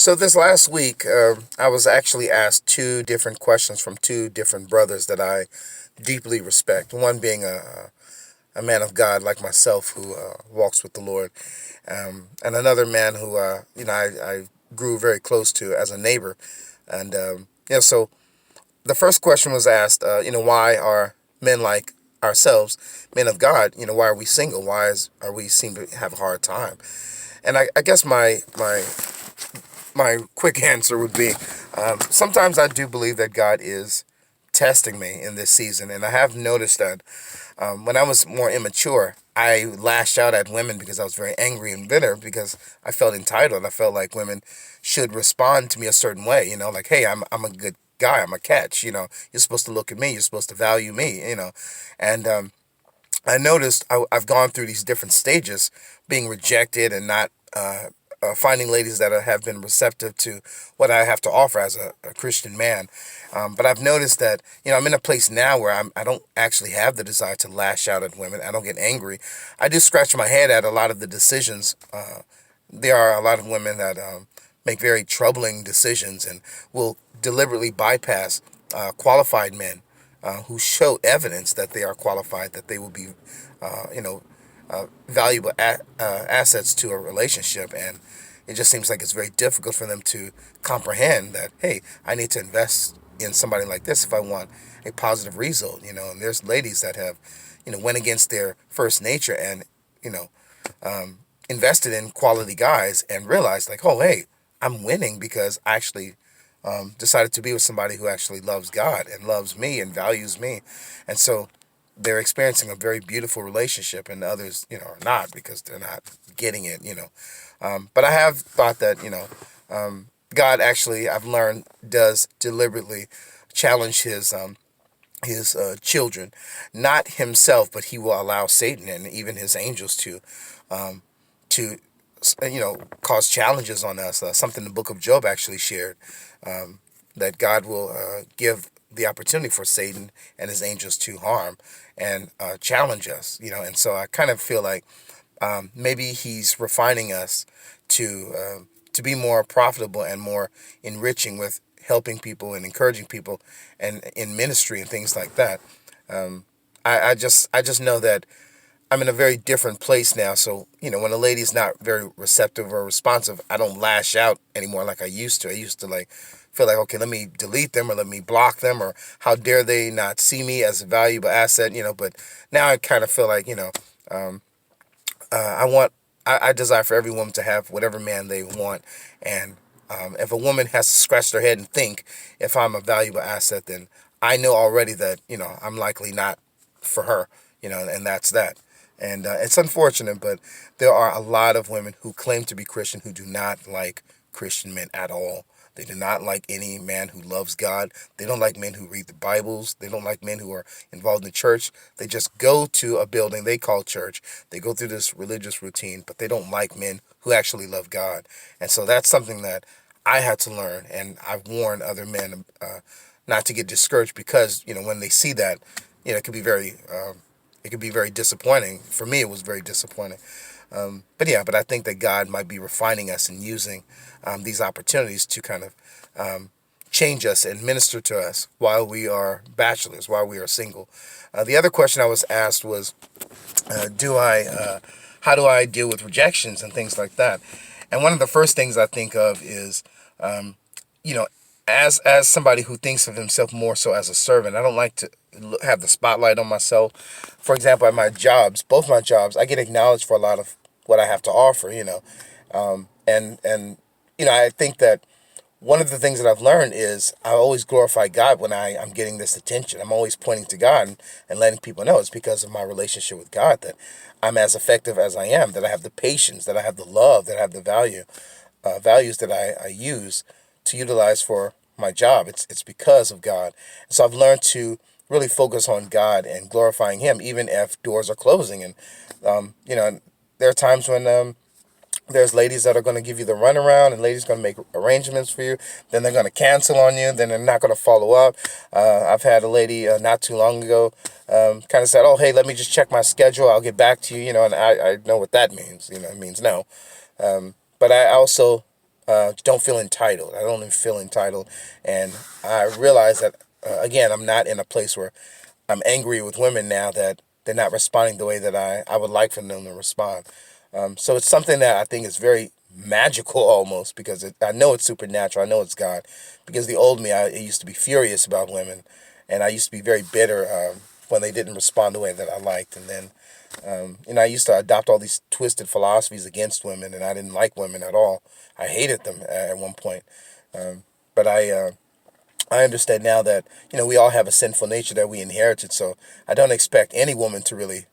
So this last week, I was actually asked two different questions from two different brothers that I deeply respect. One being a man of God like myself who walks with the Lord, and another man who I grew very close to as a neighbor. And so the first question was asked, why are men like ourselves, men of God, why are we single? Are we seem to have a hard time? And I guess my quick answer would be sometimes I do believe that God is testing me in this season. And I have noticed that when I was more immature, I lashed out at women because I was very angry and bitter because I felt entitled. I felt like women should respond to me a certain way, like, hey, I'm a good guy, I'm a catch, you're supposed to look at me, you're supposed to value me, And I noticed I've gone through these different stages, being rejected and not finding ladies that have been receptive to what I have to offer as a Christian man. But I've noticed that I'm in a place now where I don't actually have the desire to lash out at women. I don't get angry. I do scratch my head at a lot of the decisions. There are a lot of women that make very troubling decisions and will deliberately bypass qualified men who show evidence that they are qualified, that they will be, valuable assets to a relationship. And it just seems like it's very difficult for them to comprehend that, hey, I need to invest in somebody like this if I want a positive result. And there's ladies that have, went against their first nature and, you know, invested in quality guys and realized like, oh, hey, I'm winning because I actually decided to be with somebody who actually loves God and loves me and values me. And so they're experiencing a very beautiful relationship, and others, are not because they're not getting it. But I have thought that, God actually, I've learned, does deliberately challenge his children, not himself, but he will allow Satan and even his angels um, to cause challenges on us. Something the book of Job actually shared, um, that God will give the opportunity for Satan and his angels to harm and challenge us. And so I kind of feel like maybe he's refining us to be more profitable and more enriching with helping people and encouraging people and in ministry and things like that. Um, I just know that I'm in a very different place now. So, when a lady's not very receptive or responsive, I don't lash out anymore like I used to. I used to like feel like, okay, let me delete them or let me block them, or how dare they not see me as a valuable asset, but now I kind of feel like, um, I want, I desire for every woman to have whatever man they want. And if a woman has to scratch their head and think if I'm a valuable asset, then I know already that, I'm likely not for her, and that's that. And it's unfortunate, but there are a lot of women who claim to be Christian who do not like Christian men at all. They do not like any man who loves God. They don't like men who read the Bibles. They don't like men who are involved in the church. They just go to a building they call church. They go through this religious routine, but they don't like men who actually love God. And so that's something that I had to learn, and I've warned other men not to get discouraged because when they see that, it could be very disappointing. For me, it was very disappointing. But I think that God might be refining us and using these opportunities to kind of change us and minister to us while we are bachelors, while we are single. The other question I was asked was, how do I deal with rejections and things like that? And one of the first things I think of is, um, you know, as somebody who thinks of himself more so as a servant, I don't like to have the spotlight on myself. For example, at my jobs, both my jobs, I get acknowledged for a lot of what I have to offer. And I think that one of the things that I've learned is I always glorify God when I'm getting this attention. I'm always pointing to God and letting people know it's because of my relationship with God that I'm as effective as I am, that I have the patience, that I have the love, that I have the values that I use to utilize for my job. It's because of God. And so I've learned to really focus on God and glorifying Him, even if doors are closing. And there are times when there's ladies that are going to give you the runaround, and ladies going to make arrangements for you. Then they're going to cancel on you. Then they're not going to follow up. I've had a lady not too long ago kind of said, "Oh, hey, let me just check my schedule. I'll get back to you." And I know what that means. It means no. But I also don't feel entitled. I don't even feel entitled, and I realize that again, I'm not in a place where I'm angry with women now that they're not responding the way that I would like for them to respond. So it's something that I think is very magical almost because I know it's supernatural. I know it's God. Because the old me, I used to be furious about women, and I used to be very bitter when they didn't respond the way that I liked. And then, I used to adopt all these twisted philosophies against women, and I didn't like women at all. I hated them at one point. But I understand now that we all have a sinful nature that we inherited. So I don't expect any woman to really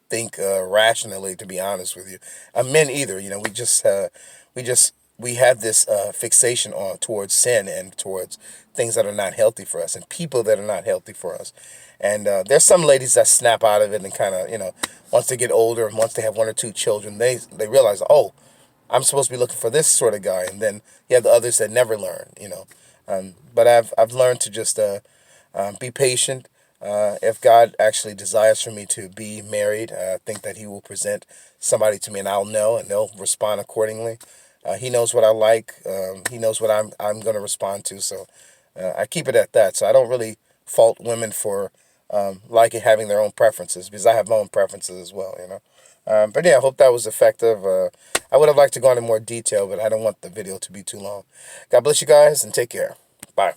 think rationally, to be honest with you. Men either. We have this fixation on towards sin and towards things that are not healthy for us and people that are not healthy for us. And there's some ladies that snap out of it and kind of once they get older and once they have one or two children, they realize, oh, I'm supposed to be looking for this sort of guy. And then you have the others that never learn. But I've learned to just be patient. If God actually desires for me to be married, I think that He will present somebody to me, and I'll know, and they'll respond accordingly. He knows what I like. He knows what I'm going to respond to. So I keep it at that. So I don't really fault women for liking having their own preferences because I have my own preferences as well. But yeah, I hope that was effective. I would have liked to go into more detail, but I don't want the video to be too long. God bless you guys and take care. Bye.